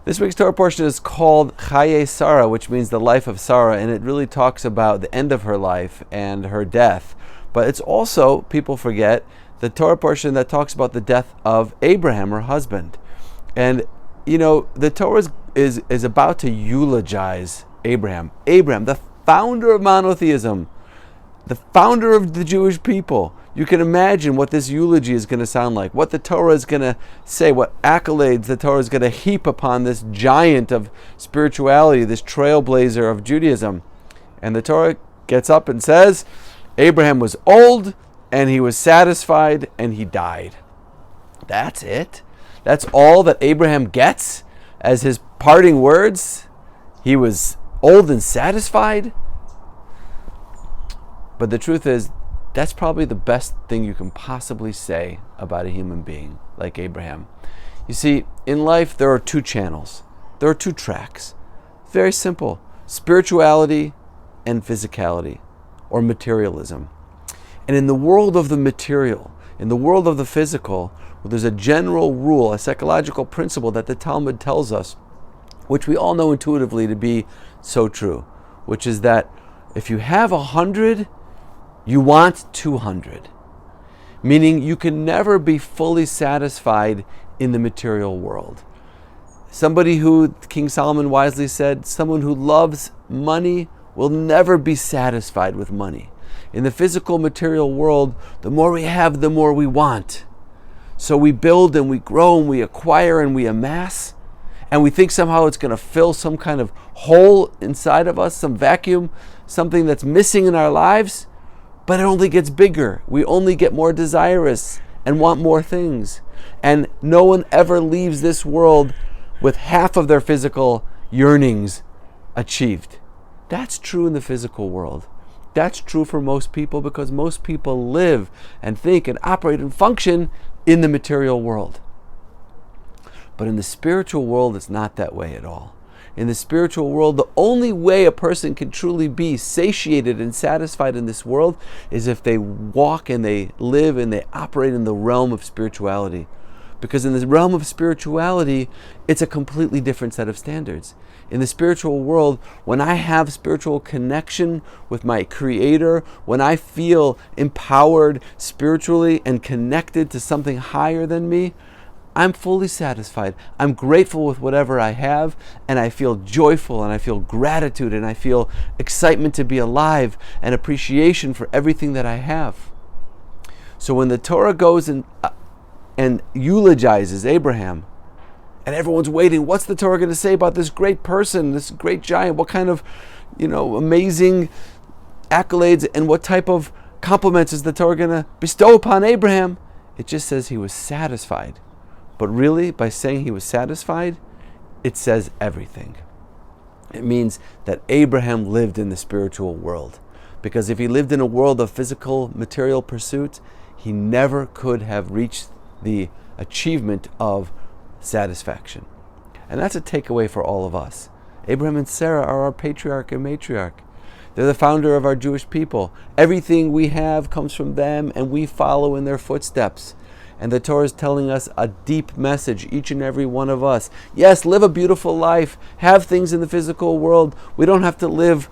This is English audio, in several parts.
This week's Torah portion is called Chaye Sarah, which means the life of Sarah, and it really talks about the end of her life and her death. But it's also, people forget, the Torah portion that talks about the death of Abraham, her husband. And, the Torah is about to eulogize Abraham. Abraham, the founder of monotheism, the founder of the Jewish people. You can imagine what this eulogy is going to sound like, what the Torah is going to say, what accolades the Torah is going to heap upon this giant of spirituality, this trailblazer of Judaism. And the Torah gets up and says, Abraham was old, and he was satisfied, and he died. That's it. That's all that Abraham gets as his parting words. He was old and satisfied. But the truth is, that's probably the best thing you can possibly say about a human being like Abraham. You see, in life, there are two channels. There are two tracks. Very simple. Spirituality and physicality, or materialism. And in the world of the material, in the world of the physical, there's a general rule, a psychological principle that the Talmud tells us, which we all know intuitively to be so true, which is that if you have 100, you want 200. Meaning you can never be fully satisfied in the material world. Somebody who, King Solomon wisely said, someone who loves money will never be satisfied with money. In the physical material world, the more we have, the more we want. So we build and we grow and we acquire and we amass, and we think somehow it's going to fill some kind of hole inside of us, some vacuum, something that's missing in our lives, but it only gets bigger. We only get more desirous and want more things. And no one ever leaves this world with half of their physical yearnings achieved. That's true in the physical world. That's true for most people because most people live and think and operate and function in the material world. But in the spiritual world, it's not that way at all. In the spiritual world, the only way a person can truly be satiated and satisfied in this world is if they walk and they live and they operate in the realm of spirituality. Because in the realm of spirituality, it's a completely different set of standards. In the spiritual world, when I have spiritual connection with my Creator, when I feel empowered spiritually and connected to something higher than me, I'm fully satisfied. I'm grateful with whatever I have, and I feel joyful, and I feel gratitude, and I feel excitement to be alive, and appreciation for everything that I have. So when the Torah goes and eulogizes Abraham, and everyone's waiting, what's the Torah going to say about this great person, this great giant? What kind of, amazing accolades and what type of compliments is the Torah going to bestow upon Abraham? It just says he was satisfied. But really, by saying he was satisfied, it says everything. It means that Abraham lived in the spiritual world. Because if he lived in a world of physical, material pursuit, he never could have reached the achievement of satisfaction. And that's a takeaway for all of us. Abraham and Sarah are our patriarch and matriarch. They're the founder of our Jewish people. Everything we have comes from them, and we follow in their footsteps. And the Torah is telling us a deep message, each and every one of us. Yes, live a beautiful life. Have things in the physical world. We don't have to live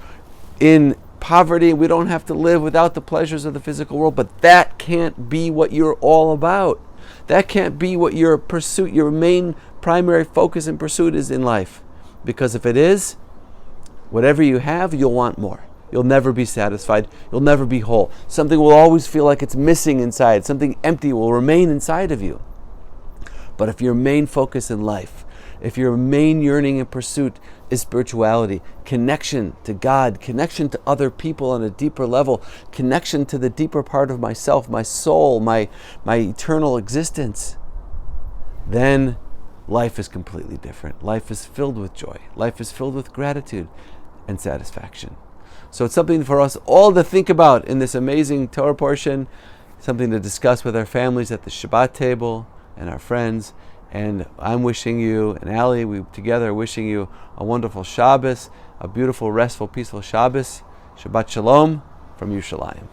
in poverty. We don't have to live without the pleasures of the physical world. But that can't be what you're all about. That can't be what your pursuit, your main primary focus and pursuit is in life. Because if it is, whatever you have, you'll want more. You'll never be satisfied. You'll never be whole. Something will always feel like it's missing inside. Something empty will remain inside of you. But if your main focus in life, if your main yearning and pursuit is spirituality, connection to God, connection to other people on a deeper level, connection to the deeper part of myself, my soul, my eternal existence, then life is completely different. Life is filled with joy. Life is filled with gratitude and satisfaction. So it's something for us all to think about in this amazing Torah portion, something to discuss with our families at the Shabbat table and our friends. And I'm wishing you, and Ali, we together are wishing you a wonderful Shabbos, a beautiful, restful, peaceful Shabbos. Shabbat Shalom from Yerushalayim.